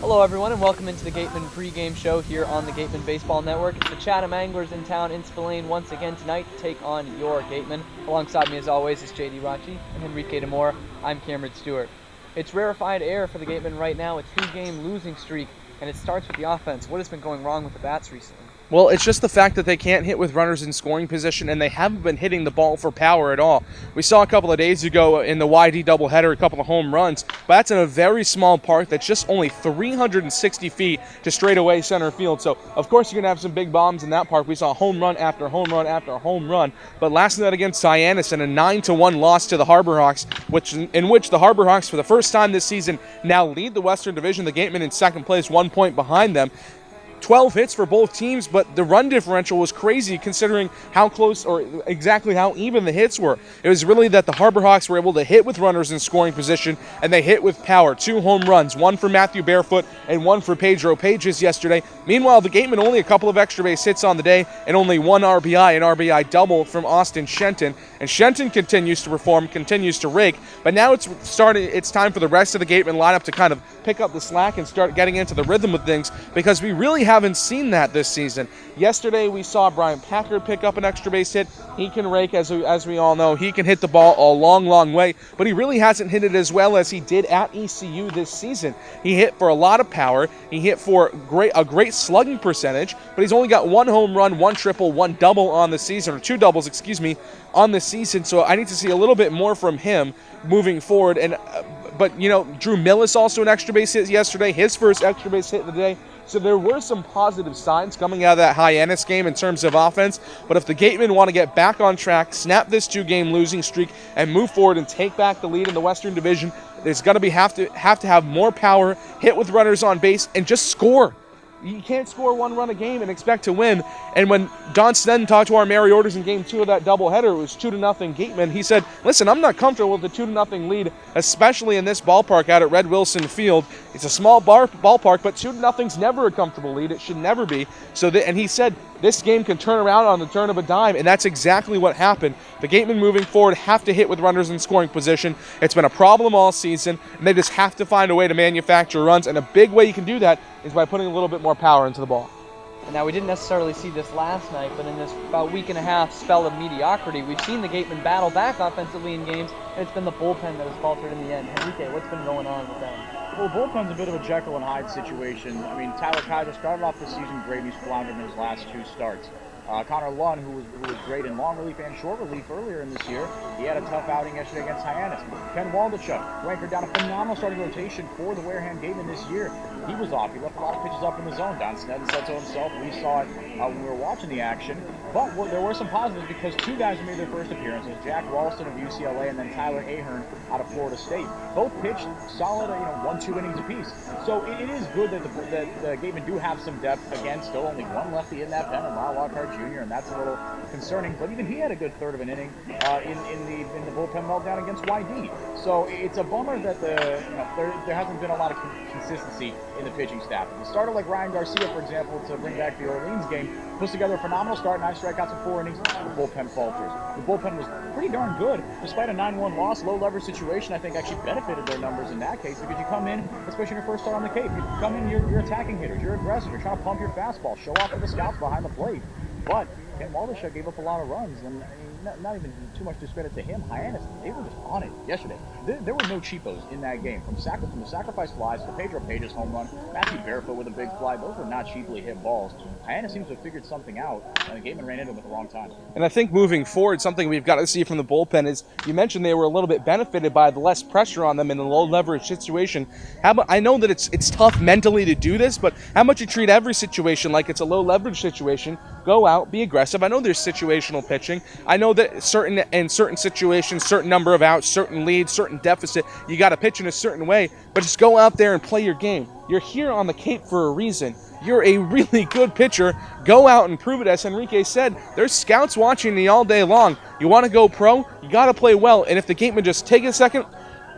Hello everyone and welcome into the Gatemen Pregame Show here on the Gatemen Baseball Network. It's the Chatham Anglers in town in Spillane once again tonight to take on your Gatemen. Alongside me as always is JD Raucci and Henrique DaMour. I'm Cameron Stuart. It's rarefied air for the Gatemen right now, a 2-game losing streak, and it starts with the offense. What has been going wrong with the bats recently? Well, it's just the fact that they can't hit with runners in scoring position, and they haven't been hitting the ball for power at all. We saw a couple of days ago in the YD doubleheader a couple of home runs, but that's in a very small park that's just only 360 feet to straightaway center field. So, of course, you're going to have some big bombs in that park. We saw home run after home run after home run, but last night against Hyannis in a 9-1 loss to the Harbor Hawks, in which the Harbor Hawks, for the first time this season, now lead the Western Division. The Gatemen in second place, 1 point behind them. 12 hits for both teams, but the run differential was crazy considering how close or exactly how even the hits were. It was really that the Harbor Hawks were able to hit with runners in scoring position, and they hit with power. 2 home runs, one for Matthew Barefoot and one for Pedro Pages yesterday. Meanwhile, the Gatemen only a couple of extra base hits on the day and only one RBI, an RBI double from Austin Shenton. And Shenton continues to perform, continues to rake, but now it's time for the rest of the Gatemen lineup to kind of pick up the slack and start getting into the rhythm of things, because we really haven't seen that this season. Yesterday we saw Brian Packard pick up an extra base hit. He can rake, as we all know. He can hit the ball a long way, but he really hasn't hit it as well as he did at ECU this season. He hit for a lot of power. He hit for a great slugging percentage, but he's only got 1 home run, 1 triple, 1 double on the season, or 2 doubles, on the season. So I need to see a little bit more from him moving forward. And but Drew Millis also an extra base hit yesterday, his first extra base hit of the day. So there were some positive signs coming out of that Hyannis game in terms of offense. But if the Gatemen want to get back on track, snap this 2-game losing streak, and move forward and take back the lead in the Western Division, there's going to have to have more power, hit with runners on base, and just score. You can't score 1 run a game and expect to win. And when Don Sneddon talked to our Mary Orders in Game 2 of that doubleheader, it was 2-0 Gatemen. He said, listen, I'm not comfortable with the 2-0 lead, especially in this ballpark out at Red Wilson Field. It's a small ballpark, but 2-0's never a comfortable lead. It should never be. And he said, this game can turn around on the turn of a dime, and that's exactly what happened. The Gatemen moving forward have to hit with runners in scoring position. It's been a problem all season, and they just have to find a way to manufacture runs, and a big way you can do that is by putting a little bit more power into the ball. And now we didn't necessarily see this last night, but in this about week and a half spell of mediocrity, we've seen the Gatemen battle back offensively in games, and it's been the bullpen that has faltered in the end. Henrique, what's been going on with them? Well, the bullpen's a bit of a Jekyll and Hyde situation. I mean, Tyler Kaiser started off the season great. He's floundered in his last 2 starts. Connor Lunn, who was great in long relief and short relief earlier in this year, he had a tough outing yesterday against Hyannis. Ken Waldachuk, ranker down a phenomenal starting rotation for the Wareham Gatemen this year. He was off. He left a lot of pitches up in the zone. Don Sneddon said so himself. We saw it when we were watching the action. But there were some positives because 2 guys who made their first appearances, Jack Ralston of UCLA and then Tyler Ahern out of Florida State. Both pitched solid, 1-2 innings apiece. So it is good that the Gatemen do have some depth. Again, still only 1 lefty in that pen, and Lyle Lockhart Jr., and that's a little concerning. But even he had a good third of an inning in the bullpen meltdown against YD. So it's a bummer that there hasn't been a lot of consistency in the pitching staff. The starter like Ryan Garcia, for example, to bring back the Orleans game, puts together a phenomenal start, 9 strikeouts in 4 innings. The bullpen falters. The bullpen was pretty darn good, despite a 9-1 loss. Low leverage situation, I think, actually benefited their numbers in that case, because you come in, especially your first start on the Cape, you come in, you're attacking hitters, you're aggressive, you're trying to pump your fastball, show off for the scouts behind the plate. But Ken Waldachuk gave up a lot of runs, and not even too much discredit to him. Hyannis, they were just on it yesterday. There were no cheapos in that game. From the sacrifice flies to Pedro Pages home run, Matthew Barefoot with a big fly, those were not cheaply hit balls. Hyannis seems to have figured something out, and the Gatemen ran into him at the wrong time. And I think moving forward, something we've got to see from the bullpen is, you mentioned they were a little bit benefited by the less pressure on them in a low leverage situation. I know that it's tough mentally to do this, but how much you treat every situation like it's a low leverage situation. Go out, be aggressive. I know there's situational pitching. I know that in certain situations, certain number of outs, certain leads, certain deficit, you got to pitch in a certain way, but just go out there and play your game. You're here on the Cape for a reason. You're a really good pitcher. Go out and prove it. As Henrique said, there's scouts watching you all day long. You want to go pro, you got to play well. And if the Gatemen just take a second,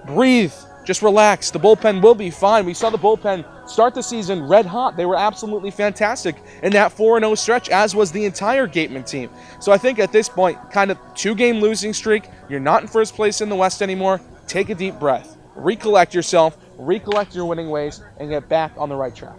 breathe, just relax. The bullpen will be fine. We saw the bullpen start the season red hot. They were absolutely fantastic in that 4-0 stretch, as was the entire Gatemen team. So I think at this point, kind of 2-game losing streak, you're not in first place in the West anymore. Take a deep breath. Recollect yourself. recollect your winning ways, and get back on the right track.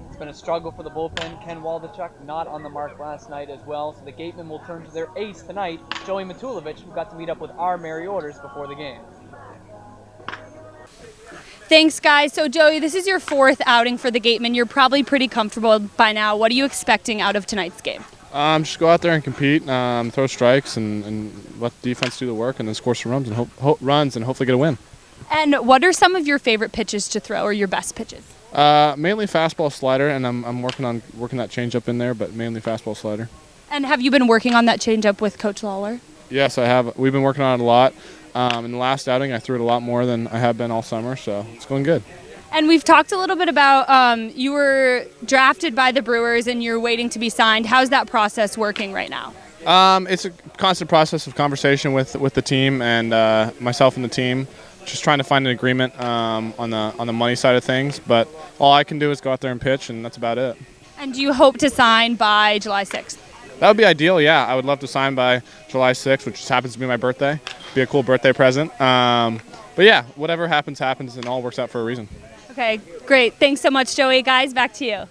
It's been a struggle for the bullpen. Ken Waldachuk not on the mark last night as well, so the Gatemen will turn to their ace tonight, Joey Matulovich, who got to meet up with our Mary Orders before the game. Thanks, guys. So, Joey, this is your 4th outing for the Gatemen. You're probably pretty comfortable by now. What are you expecting out of tonight's game? Just go out there and compete, throw strikes, and let the defense do the work, and then score some runs and hopefully get a win. And what are some of your favorite pitches to throw, or your best pitches? Mainly fastball, slider, and I'm working that changeup in there, but mainly fastball, slider. And have you been working on that changeup with Coach Lawler? Yes, I have. We've been working on it a lot. In the last outing, I threw it a lot more than I have been all summer, so it's going good. And we've talked a little bit about you were drafted by the Brewers and you're waiting to be signed. How's that process working right now? It's a constant process of conversation with the team and myself and the team, just trying to find an agreement on the money side of things. But all I can do is go out there and pitch, and that's about it. And do you hope to sign by July 6th? That would be ideal, yeah. I would love to sign by July 6th, which just happens to be my birthday. Be a cool birthday present. But yeah, whatever happens, and it all works out for a reason. Okay, great. Thanks so much, Joey. Guys, back to you.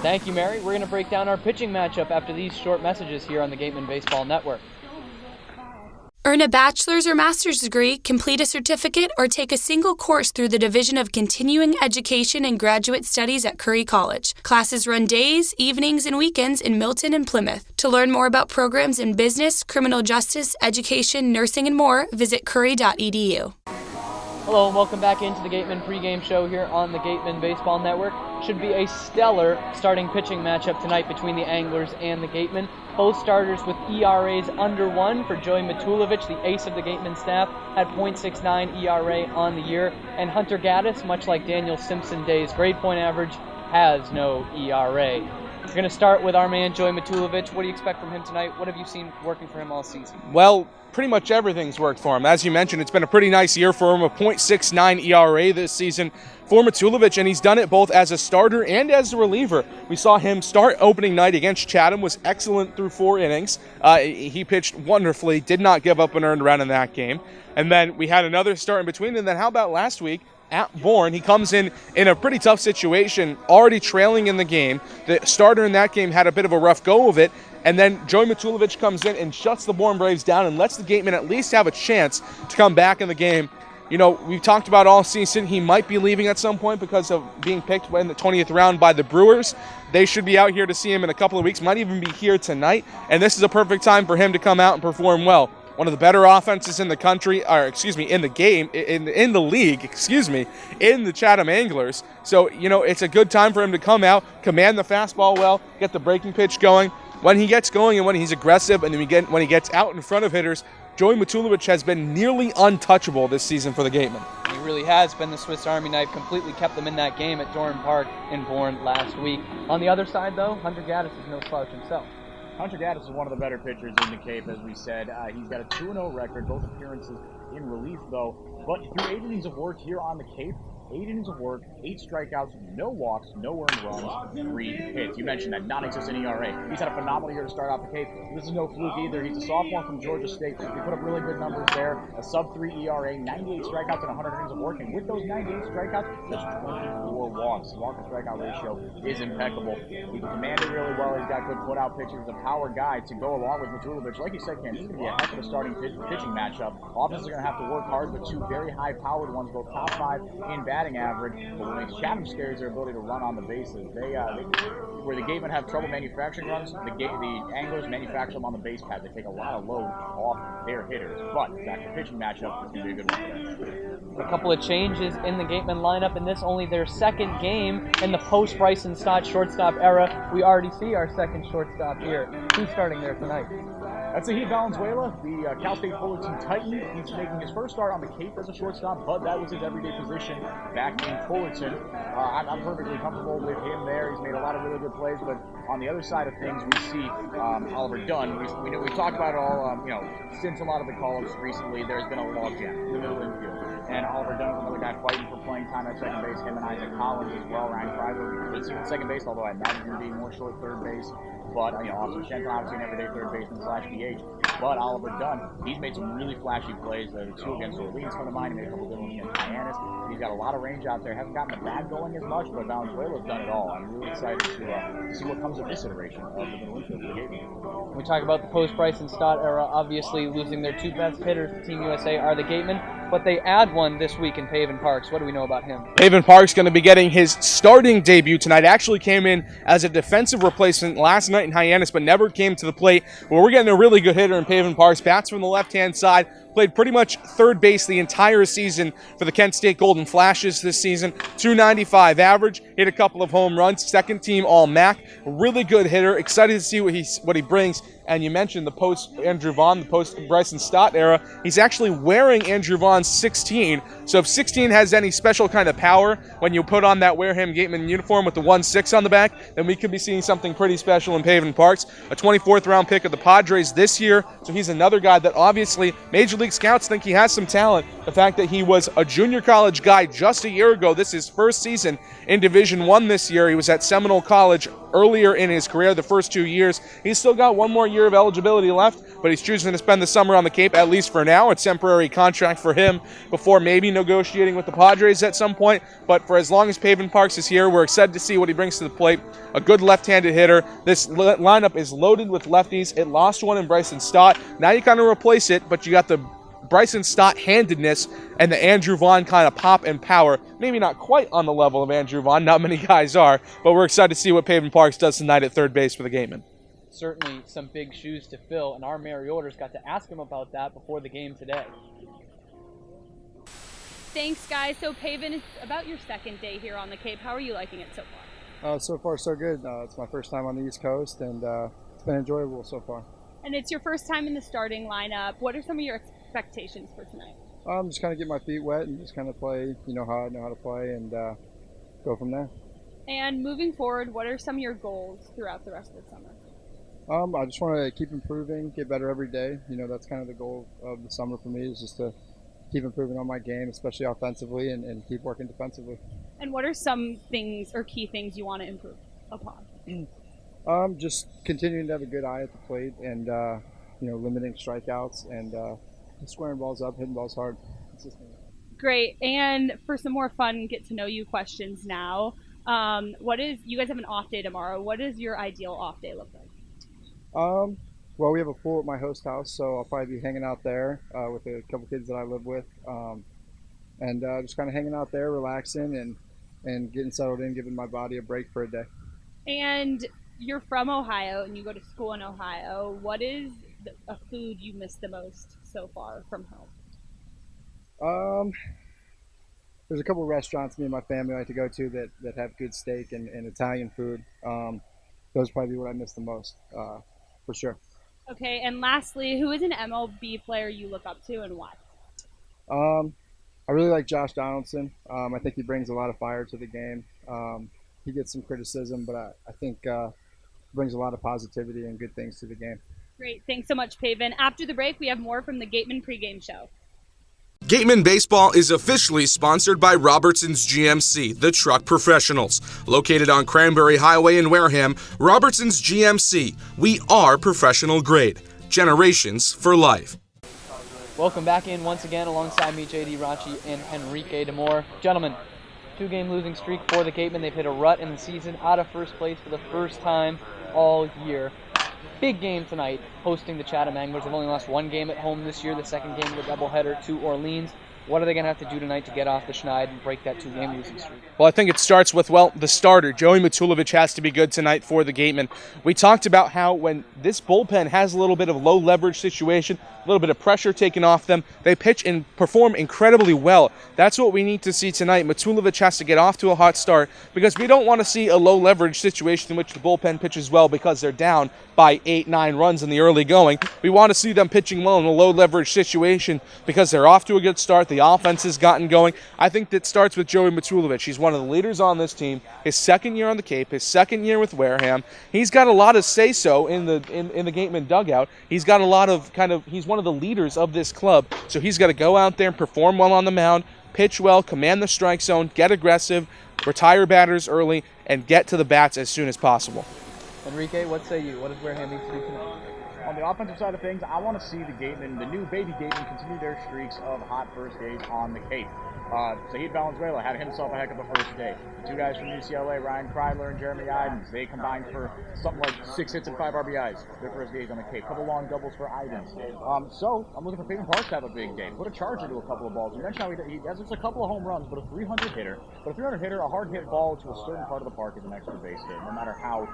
Thank you, Mary. We're going to break down our pitching matchup after these short messages here on the Gatemen Baseball Network. Earn a bachelor's or master's degree, complete a certificate, or take a single course through the Division of Continuing Education and Graduate Studies at Curry College. Classes run days, evenings, and weekends in Milton and Plymouth. To learn more about programs in business, criminal justice, education, nursing, and more, visit curry.edu. Hello and welcome back into the Gatemen pregame show here on the Gatemen Baseball Network. Should be a stellar starting pitching matchup tonight between the Anglers and the Gatemen. Both starters with ERAs under 1 for Joey Matulovich, the ace of the Gatemen staff, had .69 ERA on the year. And Hunter Gaddis, much like Daniel Simpson Day's grade point average, has no ERA. We're going to start with our man, Joey Matulovich. What do you expect from him tonight? What have you seen working for him all season? Well, pretty much everything's worked for him. As you mentioned, it's been a pretty nice year for him, a .69 ERA this season for Matulovich, and he's done it both as a starter and as a reliever. We saw him start opening night against Chatham, was excellent through 4 innings. He pitched wonderfully, did not give up an earned run in that game. And then we had another start in between, and then how about last week? At Bourne, he comes in a pretty tough situation, already trailing in the game. The starter in that game had a bit of a rough go of it, and then Joey Matulovich comes in and shuts the Bourne Braves down and lets the Gatemen at least have a chance to come back in the game. You know, we've talked about all season he might be leaving at some point because of being picked in the 20th round by the Brewers. They should be out here to see him in a couple of weeks, might even be here tonight, and this is a perfect time for him to come out and perform well. One of the better offenses in the country, in the game, in the league, in the Chatham Anglers. So, you know, it's a good time for him to come out, command the fastball well, get the breaking pitch going. When he gets going and when he's aggressive and when he gets out in front of hitters, Joey Matulovich has been nearly untouchable this season for the Gatemen. He really has been the Swiss Army knife, completely kept them in that game at Doran Park in Bourne last week. On the other side, though, Hunter Gaddis is no slouch himself. Hunter Gaddis is one of the better pitchers in the Cape, as we said. He's got a 2-0 record, both appearances in relief, though. But through 8 innings of work here on the Cape, 8 innings of work, 8 strikeouts, no walks, no earned runs, 3 hits. You mentioned that non-existent ERA. He's had a phenomenal year to start out the Cape. This is no fluke either. He's a sophomore from Georgia State. He put up really good numbers there. A sub-3 ERA, 98 strikeouts, and 100 innings of work. And with those 98 strikeouts, that's 24 walks. Walk-to-strikeout ratio is impeccable. He can command it really well. He's got good put-out pitches. He's a power guy to go along with Matulovich. Like you said, Ken, this is going to be a heck of a starting pitching matchup. Offenses are going to have to work hard, but 2 very high-powered ones, both top 5 in batting average. But what makes Chatham scary is their ability to run on the bases. Where the Gatemen have trouble manufacturing runs, the Anglers manufacture them on the base pad. They take a lot of load off their hitters. But that pitching matchup is going to be a good one for them. A couple of changes in the Gatemen lineup, and this only their second game in the post-Bryson Stott shortstop era. We already see our second shortstop here. Who's starting there tonight? That's Zahid Valenzuela, the Cal State Fullerton Titan. He's making his first start on the Cape as a shortstop, but that was his everyday position back in Fullerton. I'm perfectly comfortable with him there. He's made a lot of really good plays, but on the other side of things, we see Oliver Dunn. We've talked about it all, since a lot of the call-ups recently, there's been a logjam in the middle infield. And Oliver Dunn is another guy fighting for playing time at second base. Him and Isaac Collins as well. Ryan Freiberg was at second base, although I imagine him being more short third base. But, Austin Shenton, obviously an everyday third baseman /DH. but Oliver Dunn, he's made some really flashy plays. The two against Orleans come to mind. He made a couple good ones against Hyannis. He's got a lot of range out there. Hasn't gotten the bat going as much, but Valenzuela's done it all. I'm really excited to see what comes of this iteration of the middle infield for the Gatemen. We talk about the post-Bryson Stott era, obviously losing their two best hitters to Team USA are the Gatemen, but they add one this week in Pavin Parks. What do we know about him? Pavin Parks going to be getting his starting debut tonight. Actually came in as a defensive replacement last night in Hyannis, but never came to the plate. Well, we're getting a really good hitter in Pavin Parks. Bats from the left-hand side. Played pretty much third base the entire season for the Kent State Golden Flashes this season. .295 average. Hit a couple of home runs. Second team All-MAC. A really good hitter. Excited to see what he brings. And you mentioned the post-Andrew Vaughn, the post-Bryson Stott era. He's actually wearing Andrew Vaughn's 16. So if 16 has any special kind of power when you put on that Wareham Gatemen uniform with the 1-6 on the back, then we could be seeing something pretty special in Pavin Parks. A 24th round pick of the Padres this year. So he's another guy that obviously Major League Scouts think he has some talent. The fact that he was a junior college guy just a year ago, this is his first season in Division I this year. He was at Seminole College earlier in his career, the first 2 years. He's still got one more year of eligibility left, but he's choosing to spend the summer on the Cape, at least for now. A temporary contract for him before maybe negotiating with the Padres at some point. But for as long as Pavin Parks is here, we're excited to see what he brings to the plate. A good left-handed hitter. This lineup is loaded with lefties. It lost one in Bryson Stott. Now you kind of replace it, but you got the Bryson Stott handedness and the Andrew Vaughn kind of pop and power. Maybe not quite on the level of Andrew Vaughn, not many guys are, but we're excited to see what Pavin Parks does tonight at third base for the Gatemen. Certainly some big shoes to fill, and our Mary Orders got to ask him about that before the game today. Thanks, guys. So Pavin, it's about your second day here on the Cape. How are you liking it so far? So far, so good. It's my first time on the East Coast, and it's been enjoyable so far. And it's your first time in the starting lineup. What are some of your expectations for tonight? Just kind of get my feet wet and just kind of play, how I know how to play, and go from there. And moving forward, what are some of your goals throughout the rest of the summer? I just want to keep improving, get better every day. That's kind of the goal of the summer for me, is just to keep improving on my game, especially offensively, and keep working defensively. And what are some things or key things you want to improve upon? Just continuing to have a good eye at the plate, and limiting strikeouts, and squaring balls up, hitting balls hard consistently. Great. And for some more fun get to know you questions now, you guys have an off day tomorrow. What does your ideal off day look like? Well, we have a pool at my host house, so I'll probably be hanging out there with a couple kids that I live with, and just kind of hanging out there, relaxing, and getting settled in, giving my body a break for a day. And you're from Ohio, and you go to school in Ohio. What is a food you miss the most so far from home? There's a couple of restaurants me and my family like to go to that have good steak and Italian food. Those probably what I miss the most, for sure. Okay, and lastly, who is an MLB player you look up to, and why? I really like Josh Donaldson. I think he brings a lot of fire to the game. He gets some criticism, but I think brings a lot of positivity and good things to the game. Great. Thanks so much, Pavin. After the break, we have more from the Gatemen Pregame Show. Gatemen Baseball is officially sponsored by Robertson's GMC, the truck professionals. Located on Cranberry Highway in Wareham, Robertson's GMC. We are professional grade. Generations for life. Welcome back in once again alongside me, JD Raucci and Henrique DaMour. Gentlemen, 2-game losing streak for the Gatemen. They've hit a rut in the season, out of first place for the first time all year. Big game tonight, hosting the Chatham Anglers. They've only lost one game at home this year, the second game of the doubleheader to Orleans. What are they going to have to do tonight to get off the schneid and break that 2-game losing streak? Well, I think it starts with, the starter. Joey Matulovich has to be good tonight for the Gatemen. We talked about how when this bullpen has a little bit of low leverage situation, a little bit of pressure taken off them, they pitch and perform incredibly well. That's what we need to see tonight. Matulovich has to get off to a hot start because we don't want to see a low leverage situation in which the bullpen pitches well because they're down by 8-9 runs in the early going. We want to see them pitching well in a low leverage situation because they're off to a good start. The offense has gotten going. I think that starts with Joey Matulovich. He's one of the leaders on this team. His second year on the Cape, his second year with Wareham. He's got a lot of say-so in the Gatemen dugout. He's got a lot of he's one of the leaders of this club. So he's got to go out there and perform well on the mound, pitch well, command the strike zone, get aggressive, retire batters early, and get to the bats as soon as possible. Henrique, what say you? What does Wareham need to do tonight? On the offensive side of things, I want to see the Gatemen, the new baby Gatemen, continue their streaks of hot first days on the Cape. Zahid Valenzuela had himself a heck of a first day. The two guys from UCLA, Ryan Kreidler and Jeremy Idens, they combined for something like 6 hits and 5 RBIs their first days on the Cape. Couple long doubles for Idens. So I'm looking for Pavin Parks to have a big day. Put a charge into a couple of balls. You mentioned how he has just a couple of home runs, but a 300 hitter. But a 300 hitter, a hard hit ball to a certain part of the park is an extra base hit, no matter how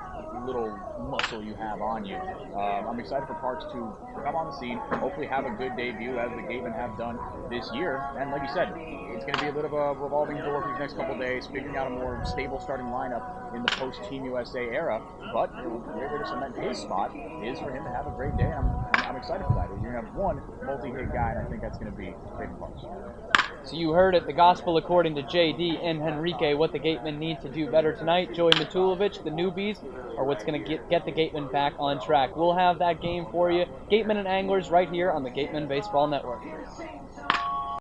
little muscle you have on you. I'm excited for Parks to come on the scene, hopefully have a good debut as the Gatemen have done this year. And like you said, it's going to be a bit of a revolving door for these next couple of days, figuring out a more stable starting lineup in the post-Team USA era. But where to cement his spot is for him to have a great day. I'm excited for that. You're going to have one multi-hit guy, and I think that's going to be Pavin Parks. So you heard it, the gospel according to JD and Henrique, what the Gatemen need to do better tonight. Joey Matulovich, the newbies, are what's going to get the Gatemen back on track. We'll have that game for you. Gatemen and Anglers right here on the Gatemen Baseball Network.